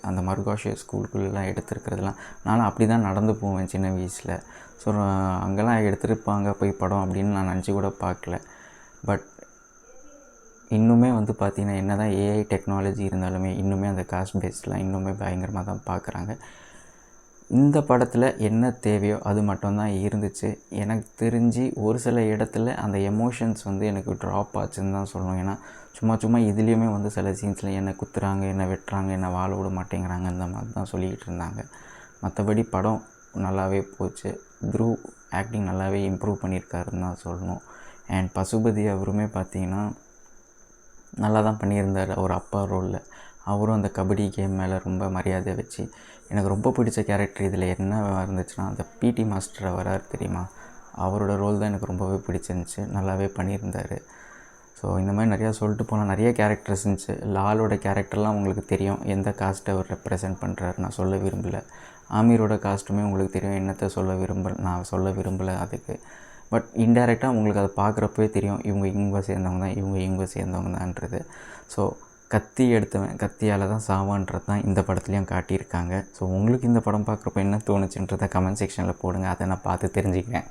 அந்த மர்காஷியா ஸ்கூலுக்குள்ளெலாம் எடுத்துருக்கிறதுலாம் நானும் அப்படி தான் நடந்து போவேன் சின்ன வயசில். ஸோ அங்கெல்லாம் எடுத்திருப்பாங்க போய் படம் அப்படின்னு நான் நினச்சி கூட பார்க்கல. பட் இன்னுமே வந்து பார்த்திங்கன்னா என்ன தான் ஏஐ டெக்னாலஜி இருந்தாலுமே இன்னுமே அந்த காஸ்ட் பேஸ்லாம் இன்னுமே பயங்கரமாக தான் பார்க்குறாங்க. இந்த படத்தில் என்ன தேவையோ அது மட்டும்தான் இருந்துச்சு. எனக்கு தெரிஞ்சு ஒரு சில இடத்துல அந்த எமோஷன்ஸ் வந்து எனக்கு ட்ராப் ஆச்சுன்னு தான் சொல்லணும். ஏன்னா சும்மா இதுலேயுமே வந்து சில சீன்ஸில் என்னை குத்துறாங்க, என்னை வெட்டுறாங்க, என்னை வாழ விட மாட்டேங்கிறாங்க, இந்த மாதிரி தான் சொல்லிக்கிட்டு இருந்தாங்க. மற்றபடி படம் நல்லாவே போச்சு. த்ரூ ஆக்டிங் நல்லாவே இம்ப்ரூவ் பண்ணியிருக்காருன்னு தான் சொல்லணும். அண்ட் பசுபதி அவருமே பார்த்திங்கன்னா நல்லா தான் பண்ணியிருந்தார் அவர் அப்பா ரோலில். அவரும் அந்த கபடி கேம் மேலே ரொம்ப மரியாதை வச்சு எனக்கு ரொம்ப பிடிச்ச கேரக்டர் இதில் என்ன இருந்துச்சுன்னா அந்த பிடி மாஸ்டர் வராரு தெரியுமா, அவரோட ரோல் தான் எனக்கு ரொம்பவே பிடிச்சிருந்துச்சி. நல்லாவே பண்ணியிருந்தார். ஸோ இந்த மாதிரி நிறையா சொல்லிட்டு போனால் நிறைய கேரக்டர்ஸ் இருந்துச்சு. லாலோட கேரக்டர்லாம் உங்களுக்கு தெரியும், எந்த காஸ்ட்டை அவர் ரெப்ரசன்ட் பண்ணுறாரு நான் சொல்ல விரும்பலை. ஆமீரோட காஸ்ட்டுமே உங்களுக்கு தெரியும், என்னத்தை நான் சொல்ல விரும்பலை அதுக்கு. பட் இன்டைரக்டாக உங்களுக்கு அதை பார்க்குறப்பவே தெரியும் இவங்க இவங்க சேர்ந்தவங்க தான், இவங்க சேர்ந்தவங்க தான்ன்றது. ஸோ கத்தி எடுத்தவன் கத்தியால் தான் சாவான்றது தான் இந்த படத்துலையும் காட்டியிருக்காங்க. ஸோ உங்களுக்கு இந்த படம் பார்க்குறப்ப என்ன தோணுச்சுன்றதை கமெண்ட் செக்ஷனில் போடுங்க, அதை நான் பார்த்து தெரிஞ்சுக்கிறேன்.